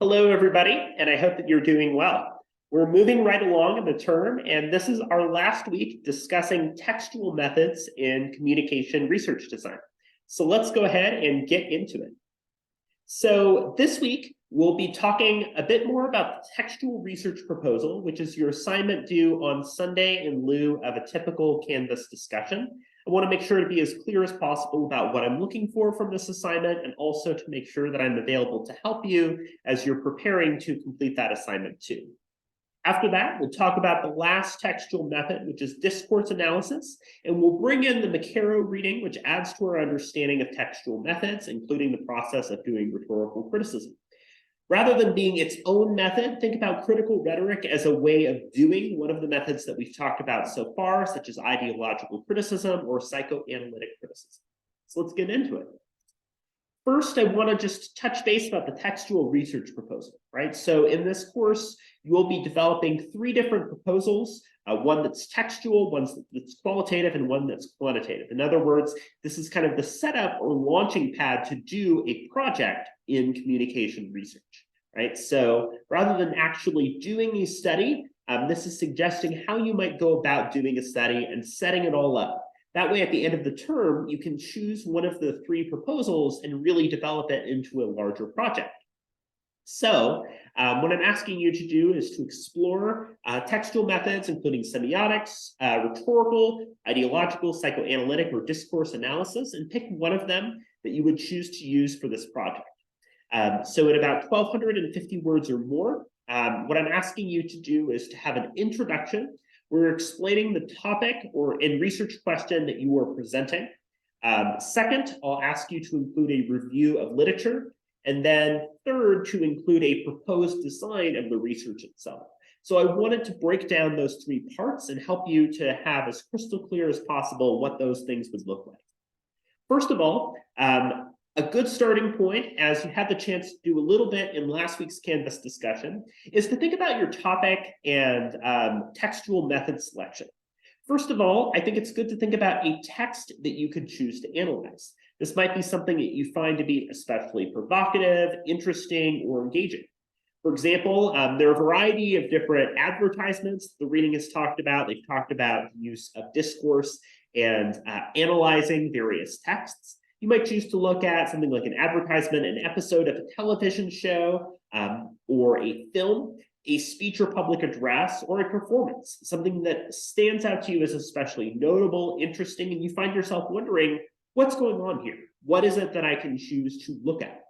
Hello, everybody, and I hope that you're doing well. We're moving right along in the term, and this is our last week discussing textual methods in communication research design. So let's go ahead and get into it. So this week, we'll be talking a bit more about the textual research proposal, which is your assignment due on Sunday in lieu of a typical Canvas discussion. I want to make sure to be as clear as possible about what I'm looking for from this assignment, and also to make sure that I'm available to help you as you're preparing to complete that assignment too. After that, we'll talk about the last textual method, which is discourse analysis, and we'll bring in the McCarrow reading, which adds to our understanding of textual methods, including the process of doing rhetorical criticism. Rather than being its own method, think about critical rhetoric as a way of doing one of the methods that we've talked about so far, such as ideological criticism or psychoanalytic criticism. So let's get into it. First, I want to just touch base about the textual research proposal, right? So in this course, you will be developing 3 different proposals, one that's textual, one that's qualitative, and one that's quantitative. In other words, this is kind of the setup or launching pad to do a project in communication research, right? So rather than actually doing a study, this is suggesting how you might go about doing a study and setting it all up. That way, at the end of the term, you can choose one of the 3 proposals and really develop it into a larger project. So what I'm asking you to do is to explore textual methods, including semiotics, rhetorical, ideological, psychoanalytic, or discourse analysis, and pick one of them that you would choose to use for this project. So at about 1,250 words or more, what I'm asking you to do is to have an introduction. We're explaining the topic or research question that you are presenting. Second, I'll ask you to include a review of literature. And then third, to include a proposed design of the research itself. So I wanted to break down those 3 parts and help you to have as crystal clear as possible what those things would look like. First of all, a good starting point, as you had the chance to do a little bit in last week's Canvas discussion, is to think about your topic and textual method selection. First of all, I think it's good to think about a text that you could choose to analyze. This might be something that you find to be especially provocative, interesting, or engaging. For example, there are a variety of different advertisements the reading has talked about. They've talked about the use of discourse and analyzing various texts. You might choose to look at something like an advertisement, an episode of a television show, or a film, a speech or public address, or a performance, something that stands out to you as especially notable, interesting, and you find yourself wondering, what's going on here? What is it that I can choose to look at?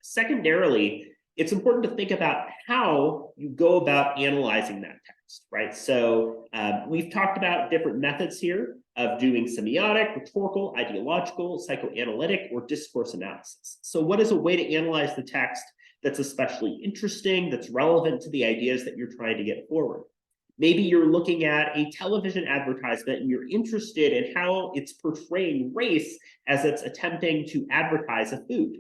Secondarily, it's important to think about how you go about analyzing that text, right? So we've talked about different methods here of doing semiotic, rhetorical, ideological, psychoanalytic, or discourse analysis. So what is a way to analyze the text that's especially interesting, that's relevant to the ideas that you're trying to get forward? Maybe you're looking at a television advertisement and you're interested in how it's portraying race as it's attempting to advertise a food.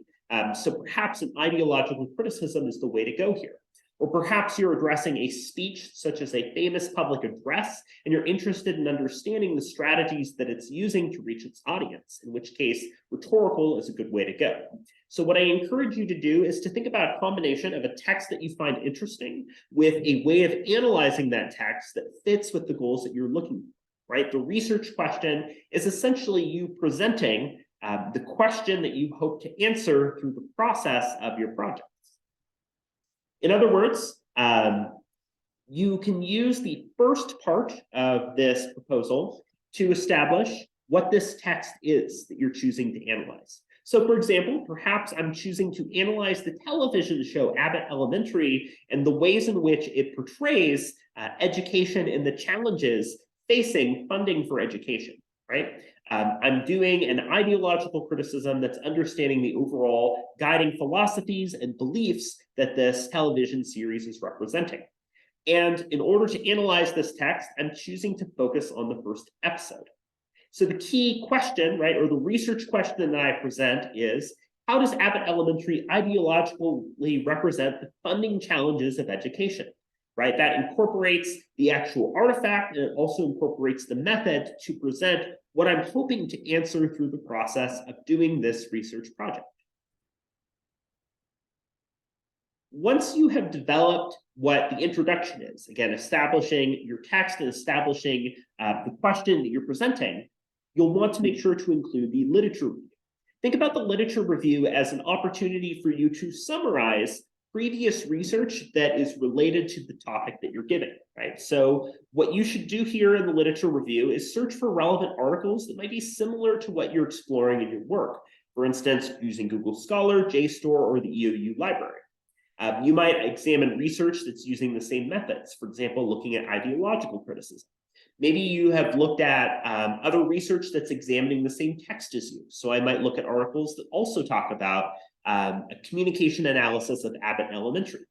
So perhaps an ideological criticism is the way to go here. Or perhaps you're addressing a speech such as a famous public address, and you're interested in understanding the strategies that it's using to reach its audience, in which case rhetorical is a good way to go. So what I encourage you to do is to think about a combination of a text that you find interesting with a way of analyzing that text that fits with the goals that you're looking for, right? The research question is essentially you presenting the question that you hope to answer through the process of your project. In other words, you can use the first part of this proposal to establish what this text is that you're choosing to analyze. So for example, perhaps I'm choosing to analyze the television show Abbott Elementary and the ways in which it portrays education and the challenges facing funding for education, right? I'm doing an ideological criticism that's understanding the overall guiding philosophies and beliefs that this television series is representing. And in order to analyze this text, I'm choosing to focus on the first episode. So the key question, right, or the research question that I present is, how does Abbott Elementary ideologically represent the funding challenges of education? Right, that incorporates the actual artifact, and it also incorporates the method to present what I'm hoping to answer through the process of doing this research project. Once you have developed what the introduction is, again, establishing your text and establishing the question that you're presenting, you'll want to make sure to include the literature review. Think about the literature review as an opportunity for you to summarize previous research that is related to the topic that you're giving, right? So what you should do here in the literature review is search for relevant articles that might be similar to what you're exploring in your work. For instance, using Google Scholar, JSTOR, or the EOU library. You might examine research that's using the same methods, for example, looking at ideological criticism. Maybe you have looked at other research that's examining the same text as you. So I might look at articles that also talk about a communication analysis of Abbott Elementary.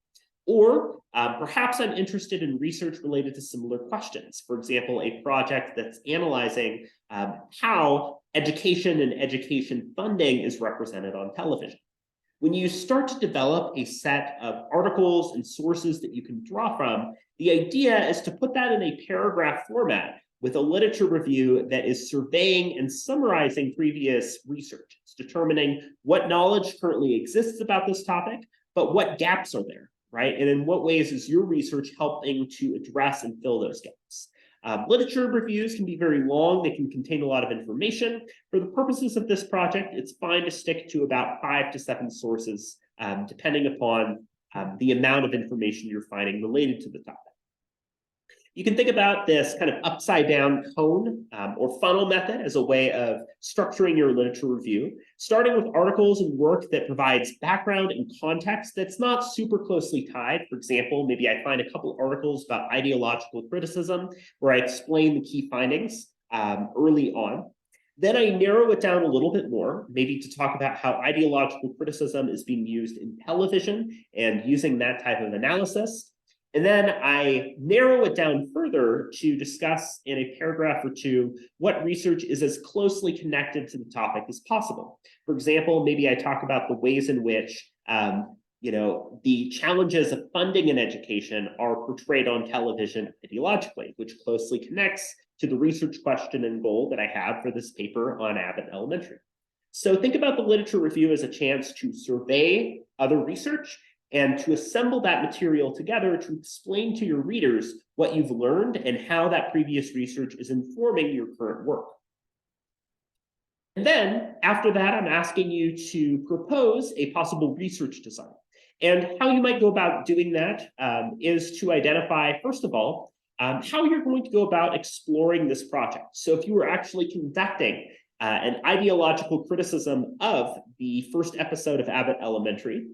Or perhaps I'm interested in research related to similar questions. For example, a project that's analyzing how education and education funding is represented on television. When you start to develop a set of articles and sources that you can draw from, the idea is to put that in a paragraph format with a literature review that is surveying and summarizing previous research. It's determining what knowledge currently exists about this topic, but what gaps are there, right? And in what ways is your research helping to address and fill those gaps? Literature reviews can be very long. They can contain a lot of information. For the purposes of this project, it's fine to stick to about 5 to 7 sources, depending upon the amount of information you're finding related to the topic. You can think about this kind of upside down cone or funnel method as a way of structuring your literature review, starting with articles and work that provides background and context that's not super closely tied. For example, maybe I find a couple articles about ideological criticism where I explain the key findings early on. Then I narrow it down a little bit more, maybe to talk about how ideological criticism is being used in television and using that type of analysis. And then I narrow it down further to discuss in a paragraph or two what research is as closely connected to the topic as possible. For example, maybe I talk about the ways in which the challenges of funding in education are portrayed on television ideologically, which closely connects to the research question and goal that I have for this paper on Abbott Elementary. So think about the literature review as a chance to survey other research and to assemble that material together to explain to your readers what you've learned and how that previous research is informing your current work. And then after that, I'm asking you to propose a possible research design. And how you might go about doing that is to identify, first of all, how you're going to go about exploring this project. So if you were actually conducting an ideological criticism of the first episode of Abbott Elementary,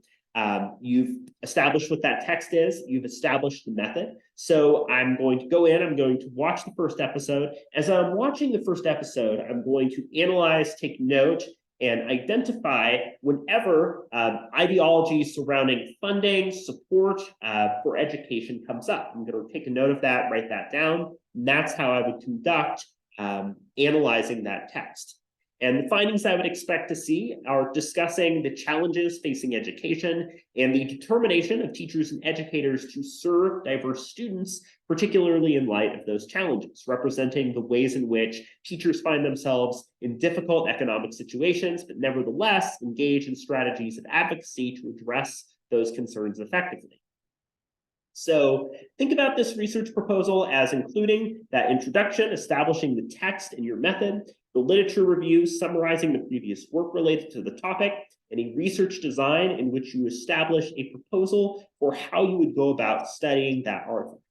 you've established what that text is, you've established the method. So I'm going to go in, I'm going to watch the first episode. As I'm watching the first episode, I'm going to analyze, take note, and identify whenever ideology surrounding funding, support for education comes up. I'm going to take a note of that, write that down, and that's how I would conduct analyzing that text. And the findings I would expect to see are discussing the challenges facing education and the determination of teachers and educators to serve diverse students, particularly in light of those challenges, representing the ways in which teachers find themselves in difficult economic situations, but nevertheless engage in strategies of advocacy to address those concerns effectively. So think about this research proposal as including that introduction, establishing the text and your method, the literature review, summarizing the previous work related to the topic, and a research design in which you establish a proposal for how you would go about studying that article.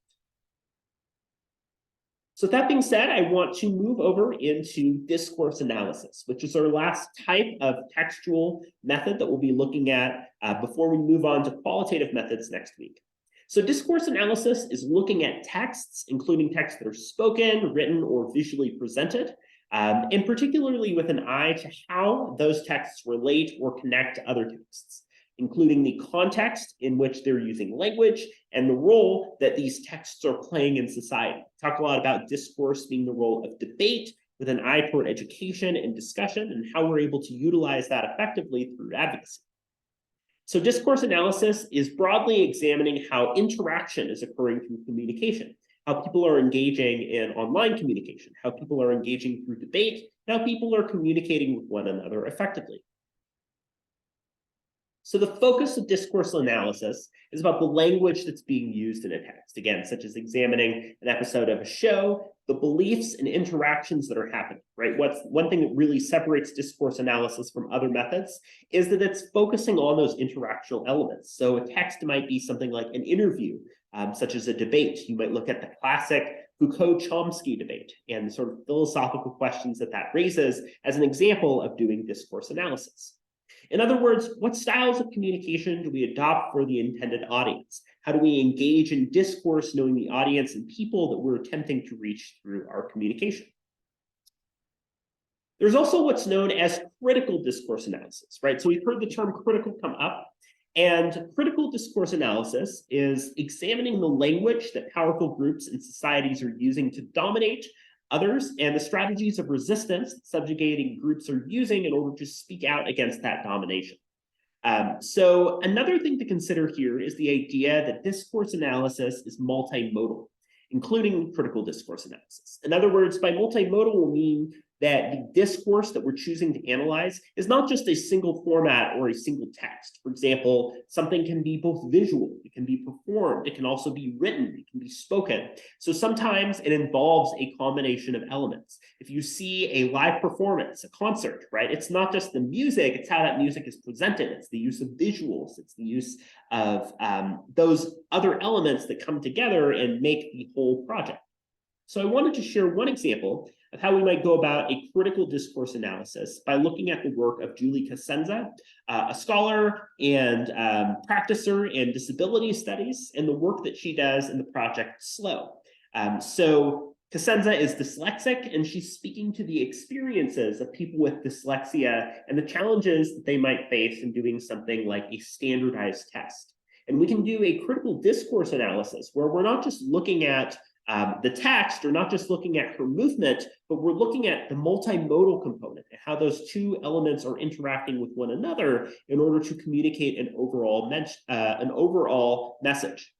So that being said, I want to move over into discourse analysis, which is our last type of textual method that we'll be looking at before we move on to qualitative methods next week. So discourse analysis is looking at texts, including texts that are spoken, written, or visually presented, and particularly with an eye to how those texts relate or connect to other texts, including the context in which they're using language and the role that these texts are playing in society. Talk a lot about discourse being the role of debate with an eye toward education and discussion and how we're able to utilize that effectively through advocacy. So discourse analysis is broadly examining how interaction is occurring through communication, how people are engaging in online communication, how people are engaging through debate, how people are communicating with one another effectively. So the focus of discourse analysis is about the language that's being used in a text, again, such as examining an episode of a show, the beliefs and interactions that are happening, right? What's one thing that really separates discourse analysis from other methods is that it's focusing on those interactional elements. So a text might be something like an interview, such as a debate. You might look at the classic Foucault-Chomsky debate and the sort of philosophical questions that that raises as an example of doing discourse analysis. In other words, what styles of communication do we adopt for the intended audience? How do we engage in discourse knowing the audience and people that we're attempting to reach through our communication? There's also what's known as critical discourse analysis, right? So we've heard the term critical come up, and critical discourse analysis is examining the language that powerful groups and societies are using to dominate others and the strategies of resistance that subjugating groups are using in order to speak out against that domination. So another thing to consider here is the idea that discourse analysis is multimodal, including critical discourse analysis. In other words, by multimodal will mean that the discourse that we're choosing to analyze is not just a single format or a single text. For example, something can be both visual, it can be performed, it can also be written, it can be spoken. So sometimes it involves a combination of elements. If you see a live performance, a concert, right, it's not just the music, it's how that music is presented. It's the use of visuals, it's the use of those other elements that come together and make the whole project. So I wanted to share one example of how we might go about a critical discourse analysis by looking at the work of Julie Cosenza, a scholar and practicer in disability studies, and the work that she does in the project SLOW. So Cosenza is dyslexic, and she's speaking to the experiences of people with dyslexia and the challenges that they might face in doing something like a standardized test. And we can do a critical discourse analysis where we're not just looking at the text, or not just looking at her movement, but we're looking at the multimodal component and how those two elements are interacting with one another in order to communicate an overall message.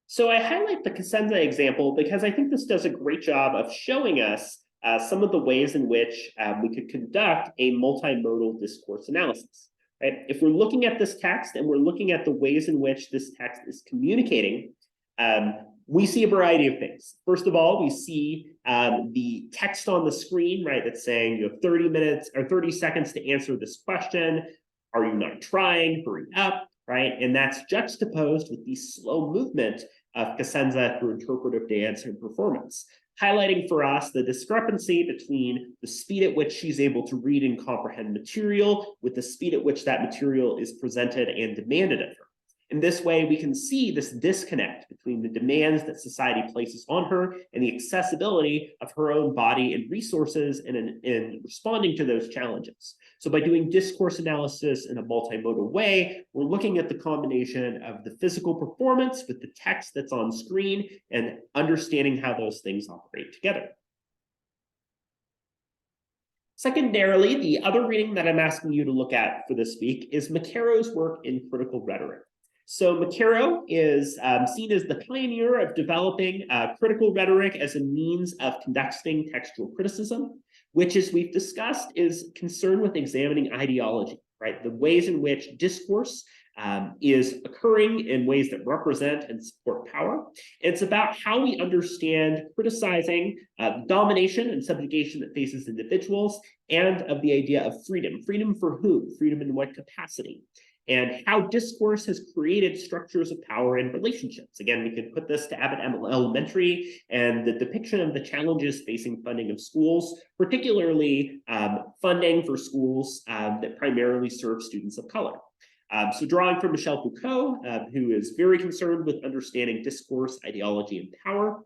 So I highlight the Cosenza example because I think this does a great job of showing us some of the ways in which we could conduct a multimodal discourse analysis. Right? If we're looking at this text and we're looking at the ways in which this text is communicating, we see a variety of things. First of all, we see the text on the screen, right, that's saying you have 30 minutes or 30 seconds to answer this question. Are you not trying? Hurry up, right? And that's juxtaposed with the slow movement of Cosenza through interpretive dance and performance, highlighting for us the discrepancy between the speed at which she's able to read and comprehend material with the speed at which that material is presented and demanded of her. In this way, we can see this disconnect between the demands that society places on her and the accessibility of her own body and resources in responding to those challenges. So by doing discourse analysis in a multimodal way, we're looking at the combination of the physical performance with the text that's on screen and understanding how those things operate together. Secondarily, the other reading that I'm asking you to look at for this week is Mackaro's work in critical rhetoric. So Maccaro is seen as the pioneer of developing critical rhetoric as a means of conducting textual criticism, which, as we've discussed, is concerned with examining ideology, right? The ways in which discourse is occurring in ways that represent and support power. It's about how we understand criticizing domination and subjugation that faces individuals, and of the idea of freedom. Freedom for whom? Freedom in what capacity? And how discourse has created structures of power and relationships. Again, we could put this to Abbott Elementary and the depiction of the challenges facing funding of schools, particularly funding for schools that primarily serve students of color. So drawing from Michel Foucault, who is very concerned with understanding discourse, ideology, and power,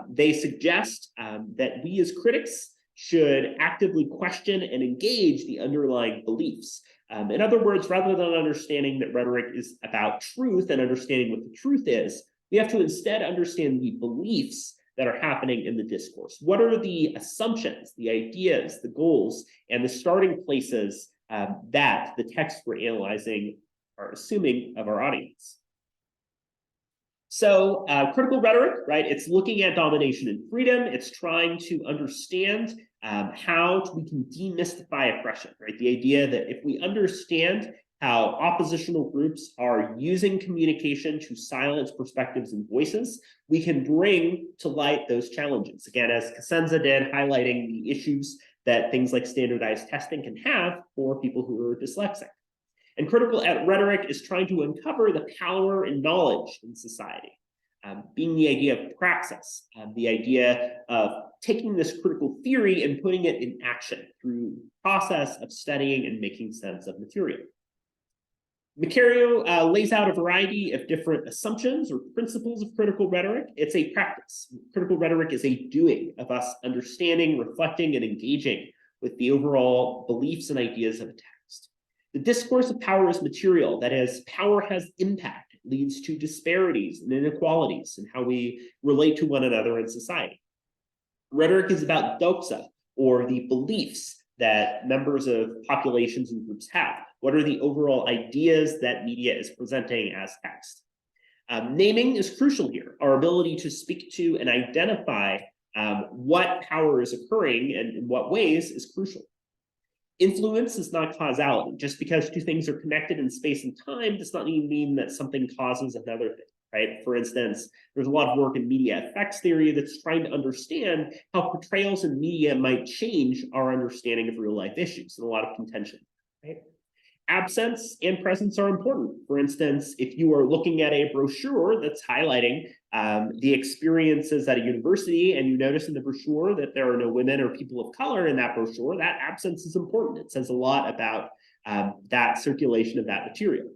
they suggest that we as critics should actively question and engage the underlying beliefs. In other words, rather than understanding that rhetoric is about truth and understanding what the truth is, we have to instead understand the beliefs that are happening in the discourse. What are the assumptions, the ideas, the goals, and the starting places that the texts we're analyzing are assuming of our audience? So critical rhetoric, right? It's looking at domination and freedom. It's trying to understand how we can demystify oppression, right? The idea that if we understand how oppositional groups are using communication to silence perspectives and voices, we can bring to light those challenges. Again, as Cosenza did, highlighting the issues that things like standardized testing can have for people who are dyslexic. And critical rhetoric is trying to uncover the power and knowledge in society, being the idea of praxis, the idea of taking this critical theory and putting it in action through the process of studying and making sense of material. Macario lays out a variety of different assumptions or principles of critical rhetoric. It's a practice. Critical rhetoric is a doing of us understanding, reflecting, and engaging with the overall beliefs and ideas of a text. The discourse of power is material. That is, power has impact. It leads to disparities and inequalities in how we relate to one another in society. Rhetoric is about doxa, or the beliefs that members of populations and groups have. What are the overall ideas that media is presenting as text? Naming is crucial here. Our ability to speak to and identify what power is occurring and in what ways is crucial. Influence is not causality. Just because two things are connected in space and time does not mean that something causes another thing, right? For instance, there's a lot of work in media effects theory that's trying to understand how portrayals in media might change our understanding of real life issues, and a lot of contention, right? Absence and presence are important. For instance, if you are looking at a brochure that's highlighting the experiences at a university, and you notice in the brochure that there are no women or people of color in that brochure, that absence is important. It says a lot about that circulation of that material.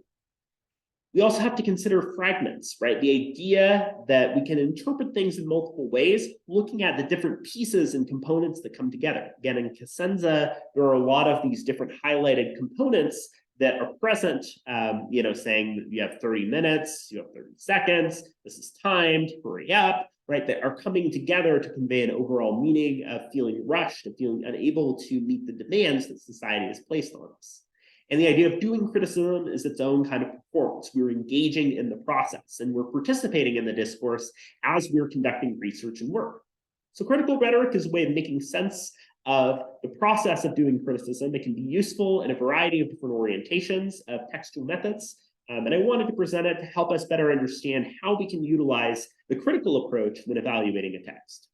We also have to consider fragments, right? The idea that we can interpret things in multiple ways, looking at the different pieces and components that come together. Again, in Cosenza, there are a lot of these different highlighted components that are present, saying that you have 30 minutes, you have 30 seconds, this is timed, hurry up, right? That are coming together to convey an overall meaning of feeling rushed, of feeling unable to meet the demands that society has placed on us. And the idea of doing criticism is its own kind of performance. We're engaging in the process and we're participating in the discourse as we're conducting research and work. So critical rhetoric is a way of making sense of the process of doing criticism. It can be useful in a variety of different orientations of textual methods. And I wanted to present it to help us better understand how we can utilize the critical approach when evaluating a text.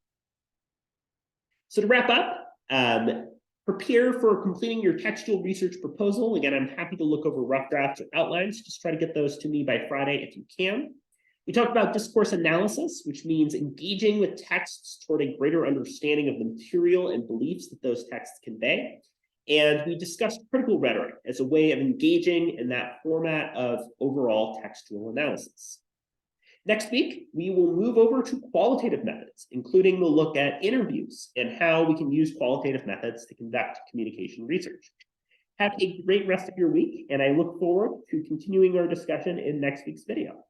So to wrap up, prepare for completing your textual research proposal. Again, I'm happy to look over rough drafts or outlines. Just try to get those to me by Friday if you can. We talked about discourse analysis, which means engaging with texts toward a greater understanding of the material and beliefs that those texts convey. And we discussed critical rhetoric as a way of engaging in that format of overall textual analysis. Next week, we will move over to qualitative methods, including the look at interviews and how we can use qualitative methods to conduct communication research. Have a great rest of your week, and I look forward to continuing our discussion in next week's video.